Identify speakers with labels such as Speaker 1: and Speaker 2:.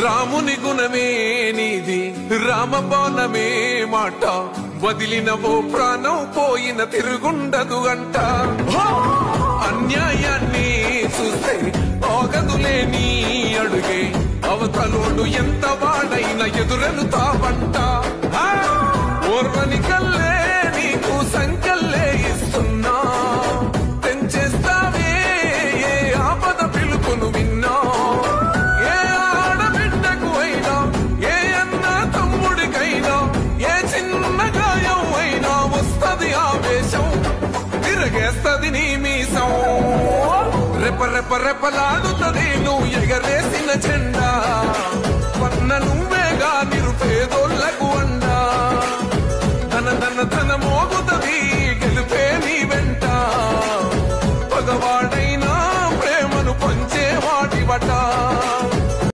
Speaker 1: రాముని గుణమే నీది రామబాణమే మాట వదిలినవో ప్రాణం పోయిన తిరుగుండదు అంట అన్యాయాన్ని చూస్తే ఆగదులే నీ అడుగే అవతలోడు ఎంత వాడైనా ఎదురెలుతావంట ఓర్వని కల్లే నీకు సంకల్లే ఇస్తున్నా తెంచేస్తావే ఏ ఆపద పిలుపును విన్నా ఏ ఆడబిడ్డకు అయినా ఏ అన్న తమ్ముడికైనా ఏ చిన్న గాయం అయినా వస్తది ఆవేశం తిరగేస్తది నీ మీసం రెపరెపరెపలాడుతది నువ్వు ఎగరేసిన జెండా